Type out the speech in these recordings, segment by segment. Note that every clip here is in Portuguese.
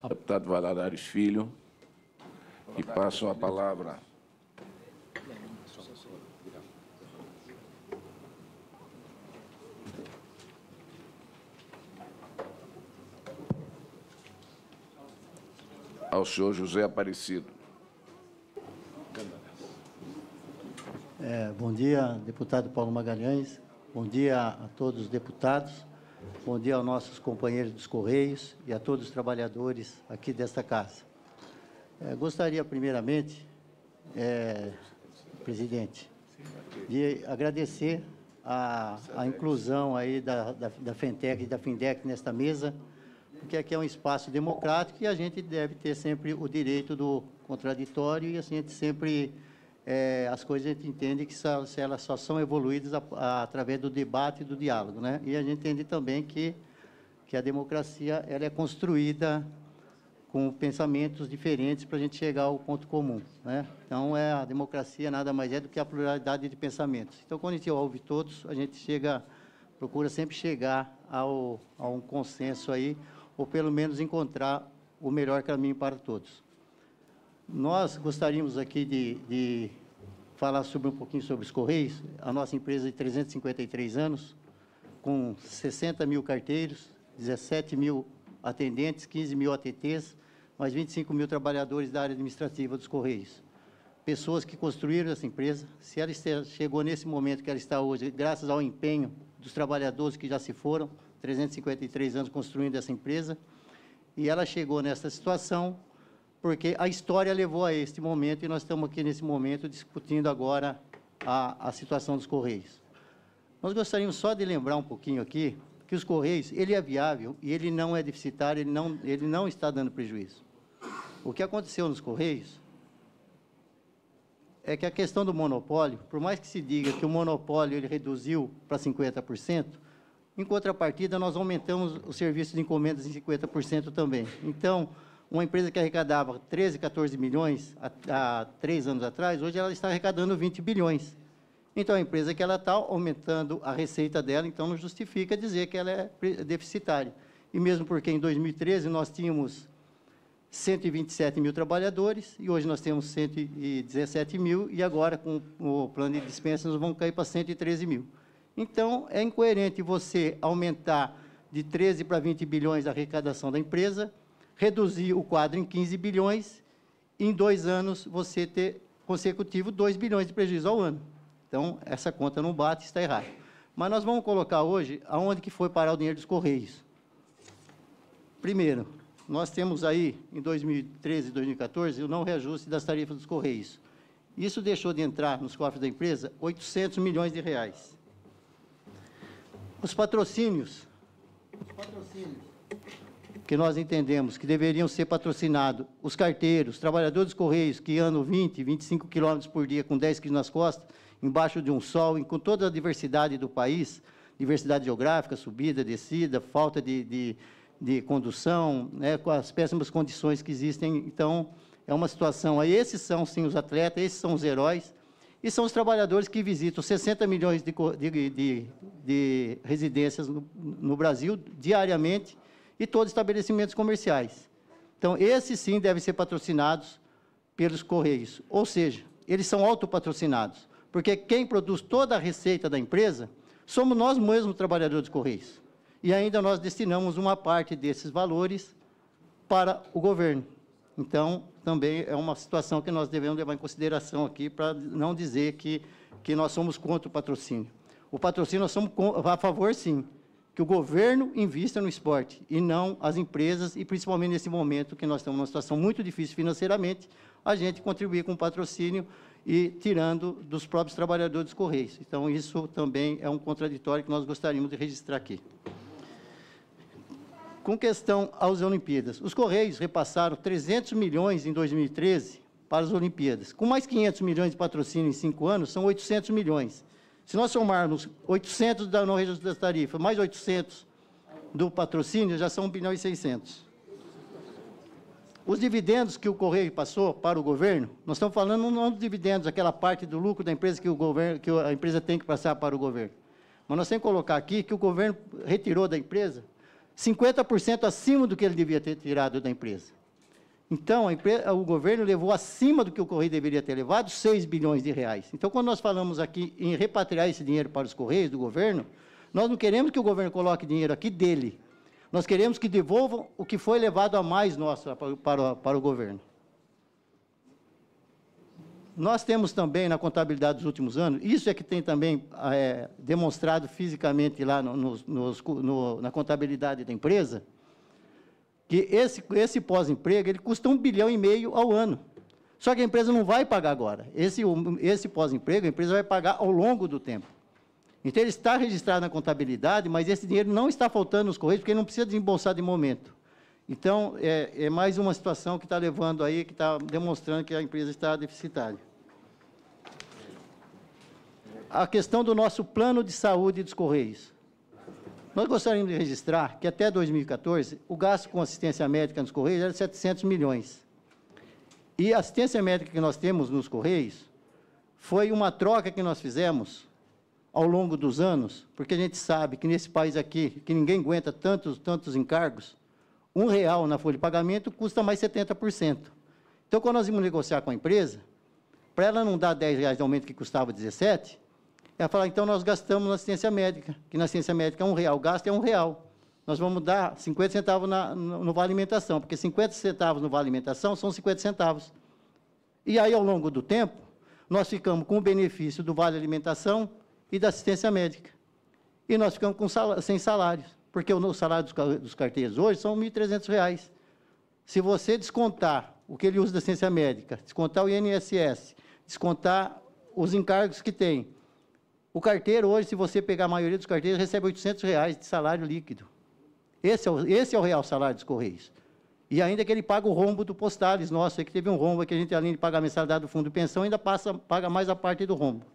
Deputado Valadares Filho, e passo a palavra ao senhor José Aparecido. Bom dia, deputado Paulo Magalhães. Bom dia a todos os deputados. Bom dia aos nossos companheiros dos Correios e a todos os trabalhadores aqui desta casa. Gostaria, primeiramente, presidente, de agradecer a inclusão aí da FENTEC e da FINDEC nesta mesa, porque aqui é um espaço democrático e a gente deve ter sempre o direito do contraditório e a gente sempre... as coisas a gente entende que elas só são evoluídas através do debate e do diálogo, né? E a gente entende também que a democracia ela é construída com pensamentos diferentes para a gente chegar ao ponto comum, né? Então, a democracia nada mais é do que a pluralidade de pensamentos. Então, quando a gente ouve todos, a gente procura sempre chegar a um consenso aí, ou pelo menos encontrar o melhor caminho para todos. Nós gostaríamos aqui de falar um pouquinho sobre os Correios. A nossa empresa de 353 anos, com 60 mil carteiros, 17 mil atendentes, 15 mil ATTs, mais 25 mil trabalhadores da área administrativa dos Correios. Pessoas que construíram essa empresa. Se ela chegou nesse momento que ela está hoje, graças ao empenho dos trabalhadores que já se foram, 353 anos construindo essa empresa, e ela chegou nessa situação porque a história levou a este momento e nós estamos aqui nesse momento discutindo agora a situação dos Correios. Nós gostaríamos só de lembrar um pouquinho aqui que os Correios, ele é viável e ele não é deficitário, ele não está dando prejuízo. O que aconteceu nos Correios é que a questão do monopólio, por mais que se diga que o monopólio ele reduziu para 50%, em contrapartida nós aumentamos o serviço de encomendas em 50% também. Então, uma empresa que arrecadava 13, 14 milhões há 3 anos atrás, hoje ela está arrecadando 20 bilhões. Então, a empresa que ela está aumentando a receita dela, então não justifica dizer que ela é deficitária. E mesmo porque em 2013 nós tínhamos 127 mil trabalhadores e hoje nós temos 117 mil e agora com o plano de dispensa nós vamos cair para 113 mil. Então, é incoerente você aumentar de 13 para 20 bilhões a arrecadação da empresa, reduzir o quadro em 15 bilhões, em 2 anos você ter consecutivo 2 bilhões de prejuízo ao ano. Então, essa conta não bate, está errado. Mas nós vamos colocar hoje aonde que foi parar o dinheiro dos Correios. Primeiro, nós temos aí, em 2013 e 2014, o não reajuste das tarifas dos Correios. Isso deixou de entrar nos cofres da empresa 800 milhões de reais. Os patrocínios que nós entendemos que deveriam ser patrocinados, os carteiros, os trabalhadores dos Correios que andam 20, 25 quilômetros por dia com 10 quilos nas costas, embaixo de um sol, com toda a diversidade do país, diversidade geográfica, subida, descida, falta de condução, né, com as péssimas condições que existem. Então, é uma situação aí. Esses são, sim, os atletas, esses são os heróis, e são os trabalhadores que visitam 60 milhões de residências no Brasil diariamente, e todos os estabelecimentos comerciais. Então, esses sim devem ser patrocinados pelos Correios, ou seja, eles são autopatrocinados, porque quem produz toda a receita da empresa somos nós mesmos, trabalhadores dos Correios. E ainda nós destinamos uma parte desses valores para o governo. Então, também é uma situação que nós devemos levar em consideração aqui, para não dizer que nós somos contra o patrocínio. O patrocínio nós somos a favor, sim, que o governo invista no esporte e não as empresas, e principalmente nesse momento que nós estamos numa situação muito difícil financeiramente, a gente contribuir com o patrocínio e tirando dos próprios trabalhadores dos Correios. Então, isso também é um contraditório que nós gostaríamos de registrar aqui. Com questão às Olimpíadas, os Correios repassaram 300 milhões em 2013 para as Olimpíadas. Com mais 500 milhões de patrocínio em 5 anos, são 800 milhões. Se nós somarmos 800 da não reajuste das tarifas, mais 800 do patrocínio, já são 1 bilhão e 600. Os dividendos que o Correio passou para o governo, nós estamos falando não dos dividendos, aquela parte do lucro da empresa que a empresa tem que passar para o governo. Mas nós temos que colocar aqui que o governo retirou da empresa 50% acima do que ele devia ter tirado da empresa. Então, o governo levou acima do que o Correio deveria ter levado, 6 bilhões de reais. Então, quando nós falamos aqui em repatriar esse dinheiro para os Correios do governo, nós não queremos que o governo coloque dinheiro aqui dele. Nós queremos que devolvam o que foi levado a mais nosso para o governo. Nós temos também, na contabilidade dos últimos anos, isso é que tem também demonstrado fisicamente lá na contabilidade da empresa, que esse pós-emprego ele custa 1,5 bilhão ao ano. Só que a empresa não vai pagar agora. Esse pós-emprego a empresa vai pagar ao longo do tempo. Então, ele está registrado na contabilidade, mas esse dinheiro não está faltando nos Correios, porque ele não precisa desembolsar de momento. Então, é mais uma situação que está levando aí, que está demonstrando que a empresa está deficitária. A questão do nosso plano de saúde dos Correios. Nós gostaríamos de registrar que, até 2014, o gasto com assistência médica nos Correios era de 700 milhões. E a assistência médica que nós temos nos Correios foi uma troca que nós fizemos ao longo dos anos, porque a gente sabe que nesse país aqui, que ninguém aguenta tantos encargos, R$1 na folha de pagamento custa mais 70%. Então, quando nós íamos negociar com a empresa, para ela não dar R$10 de aumento que custava 17, ela fala, então nós gastamos na assistência médica, que na assistência médica é R$1, o gasto é R$1. Nós vamos dar 50 centavos no Vale Alimentação, porque 50 centavos no Vale Alimentação são 50 centavos. E aí, ao longo do tempo, nós ficamos com o benefício do Vale Alimentação e da assistência médica. E nós ficamos sem salários, porque o salário dos carteiros hoje são R$1.300. Se você descontar o que ele usa da assistência médica, descontar o INSS, descontar os encargos que tem, o carteiro hoje, se você pegar a maioria dos carteiros, recebe R$800 de salário líquido. Esse é o real salário dos Correios. E ainda que ele paga o rombo do Postales, nosso, que teve um rombo que a gente, além de pagar a mensalidade do fundo de pensão, ainda paga mais a parte do rombo.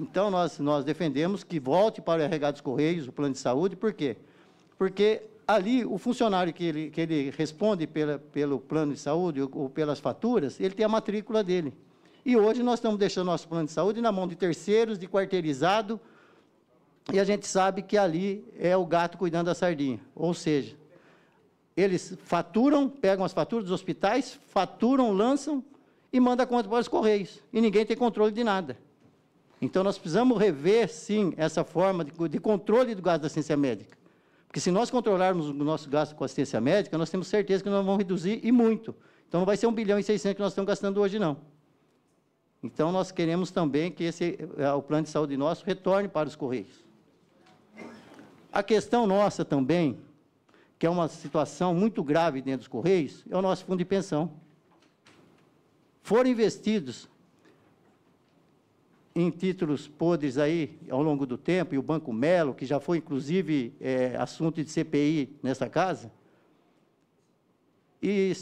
Então, nós defendemos que volte para o RH dos Correios, o plano de saúde, por quê? Porque ali, o funcionário que ele responde pelo plano de saúde ou pelas faturas, ele tem a matrícula dele. E hoje nós estamos deixando nosso plano de saúde na mão de terceiros, de quarteirizado, e a gente sabe que ali é o gato cuidando da sardinha. Ou seja, eles faturam, pegam as faturas dos hospitais, faturam, lançam e mandam a conta para os Correios. E ninguém tem controle de nada. Então, nós precisamos rever, sim, essa forma de controle do gasto da assistência médica. Porque se nós controlarmos o nosso gasto com assistência médica, nós temos certeza que nós vamos reduzir, e muito. Então, não vai ser 1,6 bilhão que nós estamos gastando hoje, não. Então, nós queremos também que o plano de saúde nosso retorne para os Correios. A questão nossa também, que é uma situação muito grave dentro dos Correios, é o nosso fundo de pensão. Foram investidos em títulos podres aí, ao longo do tempo, e o Banco Melo, que já foi, inclusive, assunto de CPI nessa casa, e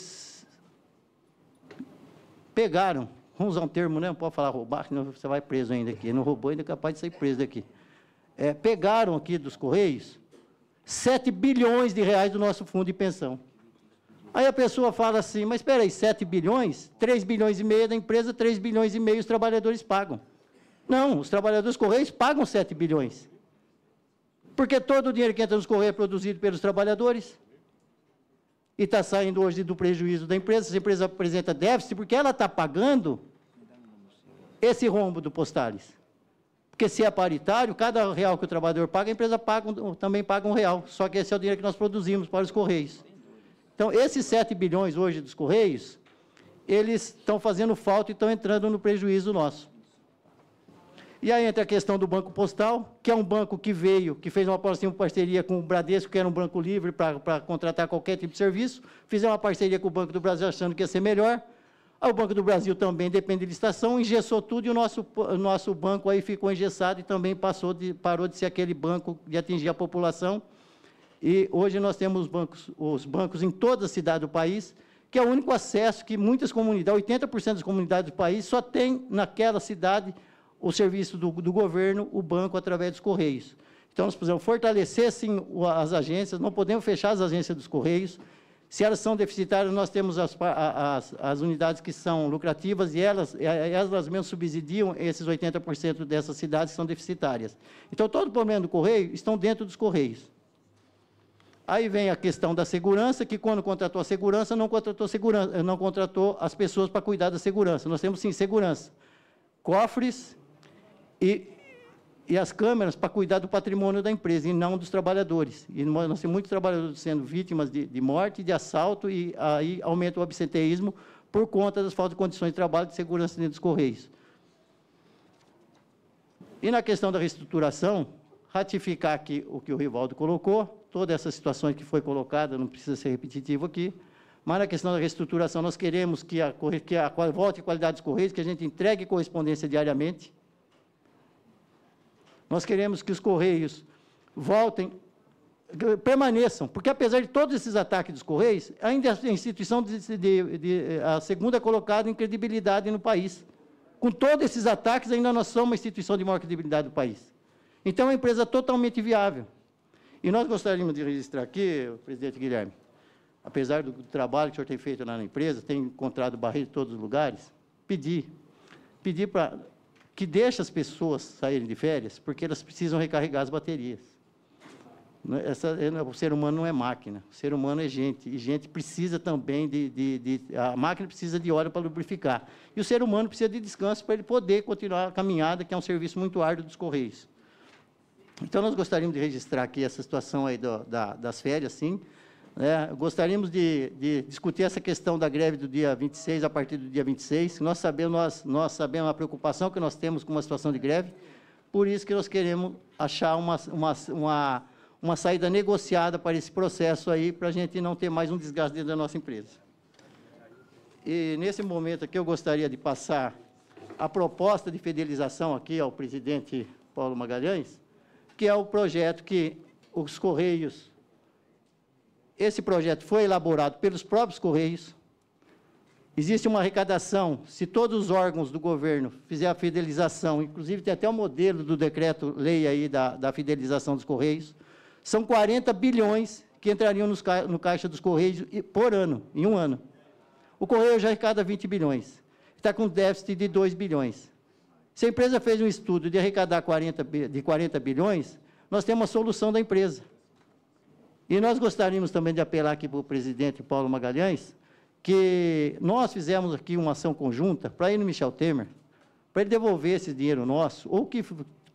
pegaram, vamos usar um termo, né? Não pode falar roubar, senão você vai preso ainda aqui. Não roubou, ainda é capaz de sair preso daqui. Pegaram aqui dos Correios 7 bilhões de reais do nosso fundo de pensão. Aí a pessoa fala assim, mas espera aí, 7 bilhões? 3 bilhões e meio da empresa, 3 bilhões e meio os trabalhadores pagam. Não, os trabalhadores dos Correios pagam 7 bilhões. Porque todo o dinheiro que entra nos Correios é produzido pelos trabalhadores. E está saindo hoje do prejuízo da empresa. Essa empresa apresenta déficit porque ela está pagando esse rombo do Postales. Porque se é paritário, cada R$1 que o trabalhador paga, a empresa também paga R$1. Só que esse é o dinheiro que nós produzimos para os Correios. Então, esses 7 bilhões hoje dos Correios, eles estão fazendo falta e estão entrando no prejuízo nosso. E aí entra a questão do Banco Postal, que é um banco que fez uma parceria com o Bradesco, que era um banco livre para contratar qualquer tipo de serviço, fizemos uma parceria com o Banco do Brasil achando que ia ser melhor. Aí o Banco do Brasil também depende de licitação, engessou tudo e o nosso banco aí ficou engessado e também parou de ser aquele banco de atingir a população. E hoje nós temos os bancos em toda a cidade do país, que é o único acesso que muitas comunidades, 80% das comunidades do país, só tem naquela cidade o serviço do governo, o banco, através dos Correios. Então, nós precisamos fortalecer, sim, as agências, não podemos fechar as agências dos Correios. Se elas são deficitárias, nós temos as unidades que são lucrativas e elas mesmas subsidiam esses 80% dessas cidades que são deficitárias. Então, todo o problema do Correio estão dentro dos Correios. Aí vem a questão da segurança, que quando contratou a segurança, não contratou as pessoas para cuidar da segurança. Nós temos, sim, segurança, cofres e as câmeras para cuidar do patrimônio da empresa, e não dos trabalhadores. E nós temos muitos trabalhadores sendo vítimas de morte, de assalto, e aí aumenta o absenteísmo por conta das faltas de condições de trabalho e de segurança dentro dos Correios. E na questão da reestruturação, ratificar aqui o que o Rivaldo colocou, toda essa situação que foi colocada, não precisa ser repetitivo aqui, mas na questão da reestruturação, nós queremos que volte a qualidade dos Correios, que a gente entregue correspondência diariamente. Nós queremos que os Correios voltem, permaneçam, porque apesar de todos esses ataques dos Correios, ainda a instituição a segunda colocada em credibilidade no país. Com todos esses ataques, ainda nós somos uma instituição de maior credibilidade do país. Então, é uma empresa totalmente viável. E nós gostaríamos de registrar aqui, presidente Guilherme, apesar do trabalho que o senhor tem feito lá na empresa, tem encontrado barreiras em todos os lugares, pedir para que deixe as pessoas saírem de férias, porque elas precisam recarregar as baterias. O ser humano não é máquina, o ser humano é gente, e gente precisa também a máquina precisa de hora para lubrificar. E o ser humano precisa de descanso para ele poder continuar a caminhada, que é um serviço muito árduo dos Correios. Então, nós gostaríamos de registrar aqui essa situação aí das férias, sim. Gostaríamos de discutir essa questão da greve do dia 26, a partir do dia 26. Nós sabemos a preocupação que nós temos com uma situação de greve, por isso que nós queremos achar uma saída negociada para esse processo aí, para a gente não ter mais um desgaste dentro da nossa empresa. E, nesse momento aqui, eu gostaria de passar a proposta de fidelização aqui ao presidente Paulo Magalhães, que é o projeto que os Correios, esse projeto foi elaborado pelos próprios Correios, existe uma arrecadação, se todos os órgãos do governo fizerem a fidelização, inclusive tem até o modelo do decreto-lei aí da fidelização dos Correios, são 40 bilhões que entrariam no caixa dos Correios por ano, em um ano. O Correio já arrecada 20 bilhões, está com déficit de 2 bilhões. Se a empresa fez um estudo de arrecadar 40 bilhões, nós temos uma solução da empresa. E nós gostaríamos também de apelar aqui para o presidente Paulo Magalhães, que nós fizemos aqui uma ação conjunta para ir no Michel Temer, para ele devolver esse dinheiro nosso, ou que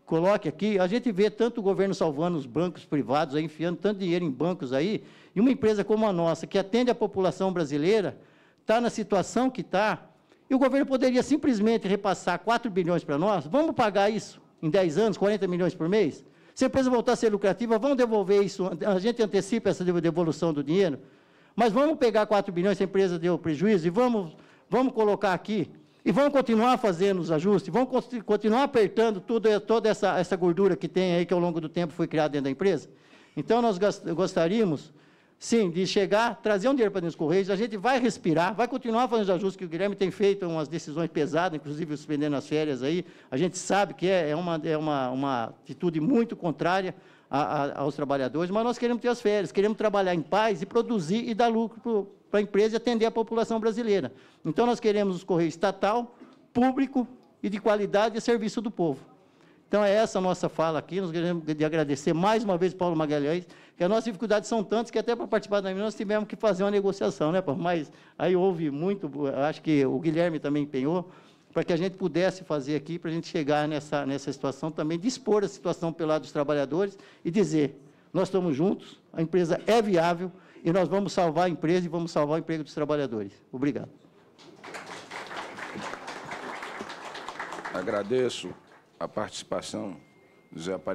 coloque aqui, a gente vê tanto o governo salvando os bancos privados, aí, enfiando tanto dinheiro em bancos aí, e uma empresa como a nossa, que atende a população brasileira, está na situação que está, e o governo poderia simplesmente repassar 4 bilhões para nós, vamos pagar isso em 10 anos, 40 milhões por mês? Se a empresa voltar a ser lucrativa, vamos devolver isso, a gente antecipa essa devolução do dinheiro, mas vamos pegar 4 bilhões, se a empresa deu prejuízo, e vamos colocar aqui, e vamos continuar fazendo os ajustes, vamos continuar apertando toda essa gordura que tem aí, que ao longo do tempo foi criada dentro da empresa. Então, nós gostaríamos, sim, de chegar, trazer um dinheiro para dentro dos Correios, a gente vai respirar, vai continuar fazendo os ajustes, que o Guilherme tem feito umas decisões pesadas, inclusive suspendendo as férias aí, a gente sabe que é uma atitude muito contrária aos trabalhadores, mas nós queremos ter as férias, queremos trabalhar em paz e produzir e dar lucro para a empresa e atender a população brasileira. Então, nós queremos os Correios estatal, público e de qualidade e serviço do povo. Então, é essa a nossa fala aqui, nós queremos agradecer mais uma vez Paulo Magalhães, que as nossas dificuldades são tantas que até para participar da reunião nós tivemos que fazer uma negociação, né, Paulo? Mas aí houve muito, acho que o Guilherme também empenhou, para que a gente pudesse fazer aqui, para a gente chegar nessa situação também, dispor a situação pelo lado dos trabalhadores e dizer, nós estamos juntos, a empresa é viável e nós vamos salvar a empresa e vamos salvar o emprego dos trabalhadores. Obrigado. Agradeço a participação do Zé Aparecido.